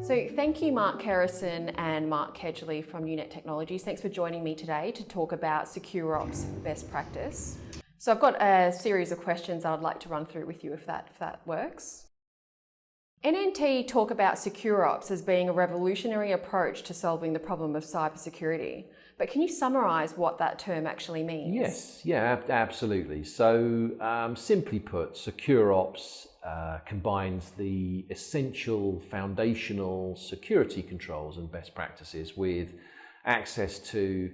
So thank you, Mark Kerrison and Mark Kedgley from NNT Technologies. Thanks for joining me today to talk about SecureOps best practice. So I've got a series of questions I'd like to run through with you if that works. NNT talk about SecureOps as being a revolutionary approach to solving the problem of cybersecurity. But can you summarise what that term actually means? Yes, yeah, absolutely. So simply put, SecureOps combines the essential foundational security controls and best practices with access to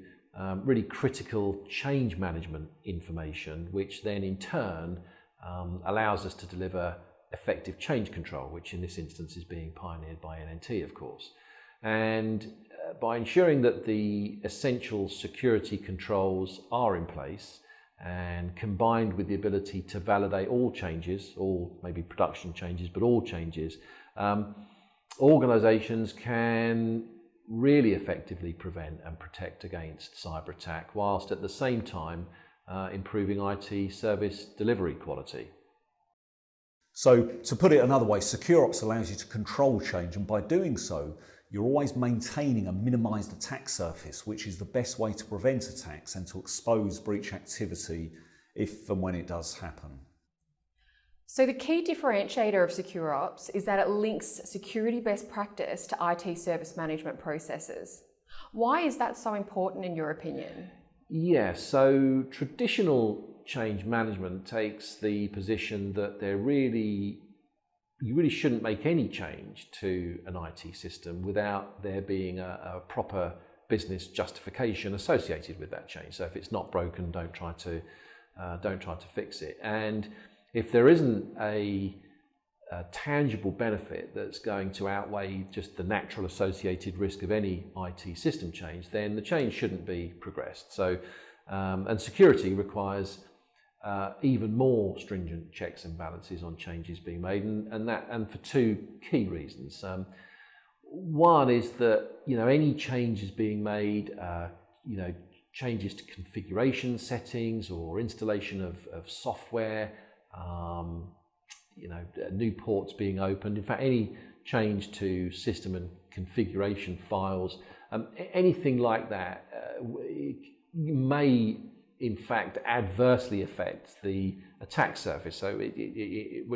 really critical change management information, which then in turn allows us to deliver effective change control, which in this instance is being pioneered by NNT, of course. And by ensuring that the essential security controls are in place and combined with the ability to validate all changes, all maybe production changes, but all changes, organizations can really effectively prevent and protect against cyber attack whilst at the same time improving IT service delivery quality. So to put it another way, SecureOps allows you to control change, and by doing so, you're always maintaining a minimised attack surface, which is the best way to prevent attacks and to expose breach activity if and when it does happen. So the key differentiator of SecureOps is that it links security best practice to IT service management processes. Why is that so important in your opinion? Yeah, so traditional change management takes the position that you really shouldn't make any change to an IT system without there being a proper business justification associated with that change. So if it's not broken, don't try to fix it. And if there isn't a tangible benefit that's going to outweigh just the natural associated risk of any IT system change, then the change shouldn't be progressed. So, and security requires even more stringent checks and balances on changes being made, and for two key reasons. One is that any changes being made, changes to configuration settings or installation of software, new ports being opened. In fact, any change to system and configuration files, anything like that may in fact adversely affect the attack surface, so it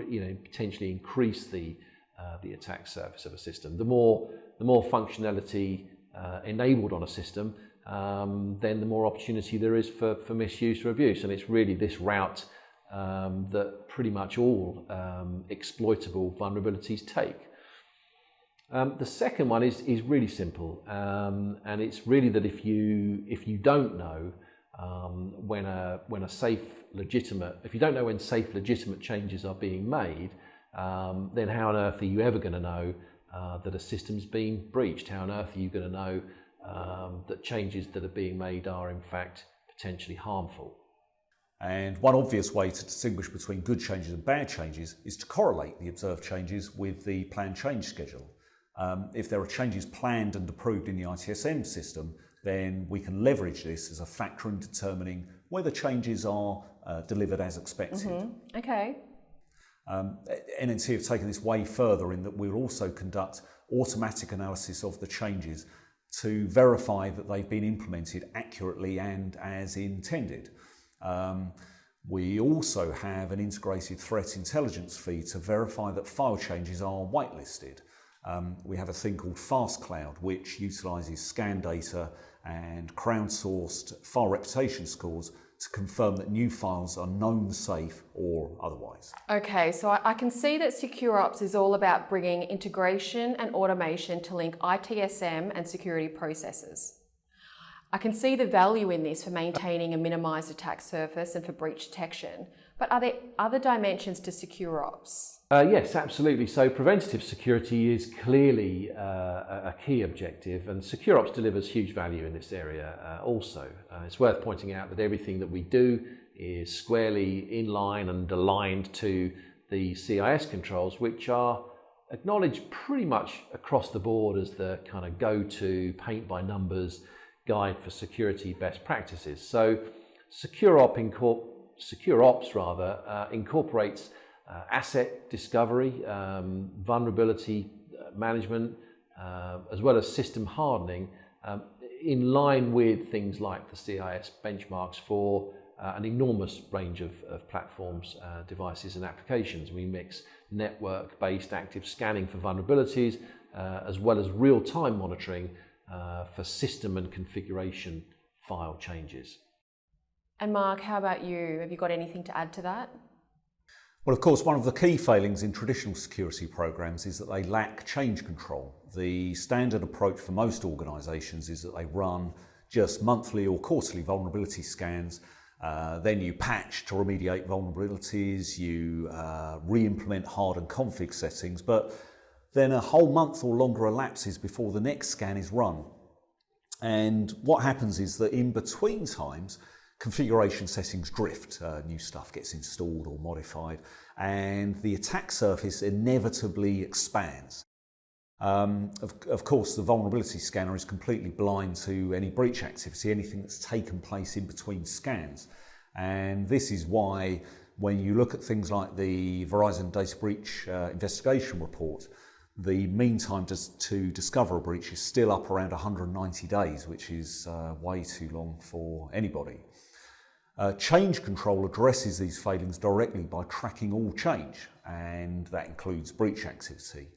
potentially increase the attack surface of a system. The more functionality enabled on a system, then the more opportunity there is for misuse or abuse, and it's really this route that pretty much all exploitable vulnerabilities take. The second one is really simple, and it's really that if you don't know when safe legitimate changes are being made, then how on earth are you ever going to know that a system's been breached? How on earth are you going to know that changes that are being made are in fact potentially harmful? And one obvious way to distinguish between good changes and bad changes is to correlate the observed changes with the planned change schedule. If there are changes planned and approved in the ITSM system, then we can leverage this as a factor in determining whether changes are delivered as expected. Mm-hmm. Okay. NNT have taken this way further in that we'll also conduct automatic analysis of the changes to verify that they've been implemented accurately and as intended. We also have an integrated threat intelligence feed to verify that file changes are whitelisted. We have a thing called Fast Cloud, which utilises scan data and crowdsourced file reputation scores to confirm that new files are known safe or otherwise. Okay, so I can see that SecureOps is all about bringing integration and automation to link ITSM and security processes. I can see the value in this for maintaining a minimised attack surface and for breach detection, but are there other dimensions to SecureOps? Yes, absolutely. So preventative security is clearly a key objective, and SecureOps delivers huge value in this area also. It's worth pointing out that everything that we do is squarely in line and aligned to the CIS controls, which are acknowledged pretty much across the board as the kind of go-to paint-by-numbers guide for security best practices. So SecureOps incorporates asset discovery, vulnerability management, as well as system hardening, in line with things like the CIS benchmarks for an enormous range of platforms, devices and applications. We mix network-based active scanning for vulnerabilities, as well as real-time monitoring for system and configuration file changes. And Mark, how about you? Have you got anything to add to that? Well, of course, one of the key failings in traditional security programs is that they lack change control. The standard approach for most organisations is that they run just monthly or quarterly vulnerability scans. Then you patch to remediate vulnerabilities, you re-implement hardened config settings, but then a whole month or longer elapses before the next scan is run. And what happens is that in between times, configuration settings drift, new stuff gets installed or modified, and the attack surface inevitably expands. Of course, the vulnerability scanner is completely blind to any breach activity, anything that's taken place in between scans. And this is why when you look at things like the Verizon data breach investigation report, the mean time to discover a breach is still up around 190 days, which is way too long for anybody. Change control addresses these failings directly by tracking all change, and that includes breach activity.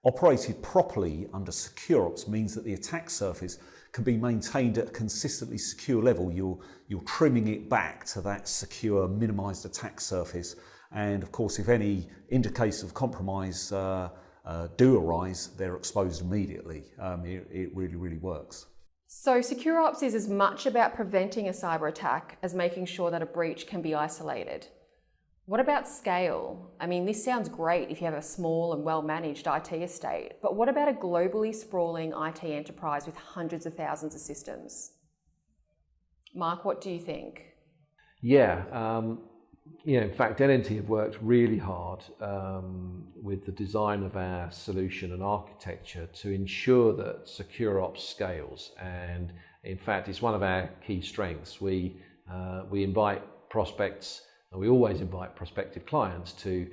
Operated properly under SecureOps means that the attack surface can be maintained at a consistently secure level. You're trimming it back to that secure, minimized attack surface, and of course, if any indicators of compromise do arise, they're exposed immediately. It really, really works. So SecureOps is as much about preventing a cyber attack as making sure that a breach can be isolated. What about scale? I mean, this sounds great if you have a small and well-managed IT estate, but what about a globally sprawling IT enterprise with hundreds of thousands of systems? Mark, what do you think? In fact, NNT have worked really hard with the design of our solution and architecture to ensure that SecureOps scales. And in fact, it's one of our key strengths. We invite prospects, and we always invite prospective clients to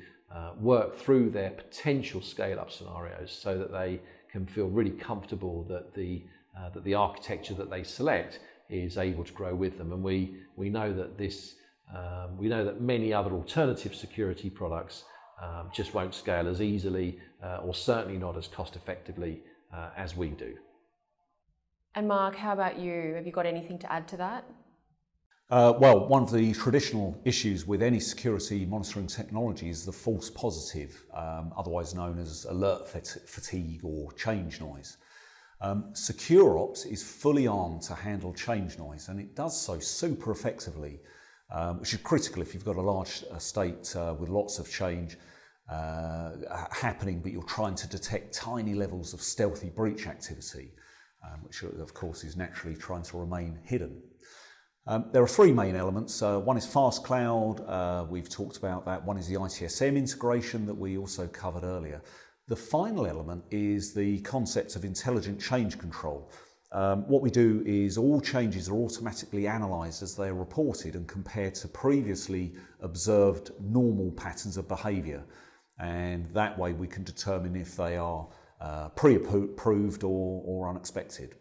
work through their potential scale-up scenarios so that they can feel really comfortable that the architecture that they select is able to grow with them. And we know that we know that many other alternative security products just won't scale as easily or certainly not as cost effectively as we do. And Mark, how about you? Have you got anything to add to that? Well, one of the traditional issues with any security monitoring technology is the false positive, otherwise known as alert fatigue or change noise. SecureOps is fully armed to handle change noise, and it does so super effectively, which is critical if you've got a large estate with lots of change happening, but you're trying to detect tiny levels of stealthy breach activity, which of course is naturally trying to remain hidden. There are three main elements. One is fast cloud, we've talked about that. One is the ITSM integration that we also covered earlier. The final element is the concept of intelligent change control. What we do is all changes are automatically analysed as they are reported and compared to previously observed normal patterns of behaviour. And that way we can determine if they are pre-approved or unexpected.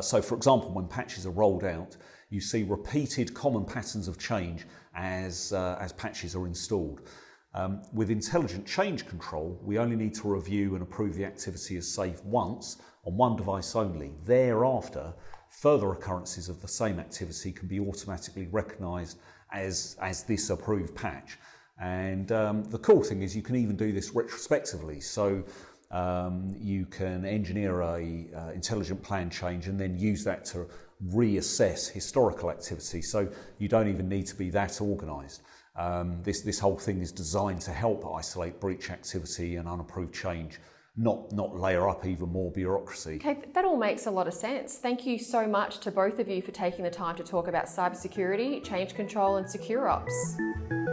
So for example, when patches are rolled out, you see repeated common patterns of change as patches are installed. With intelligent change control, we only need to review and approve the activity as safe once on one device only. Thereafter, further occurrences of the same activity can be automatically recognised as this approved patch. And the cool thing is you can even do this retrospectively. So you can engineer a intelligent plan change and then use that to reassess historical activity. So you don't even need to be that organised. This whole thing is designed to help isolate breach activity and unapproved change, not layer up even more bureaucracy. Okay, that all makes a lot of sense. Thank you so much to both of you for taking the time to talk about cybersecurity, change control and SecureOps.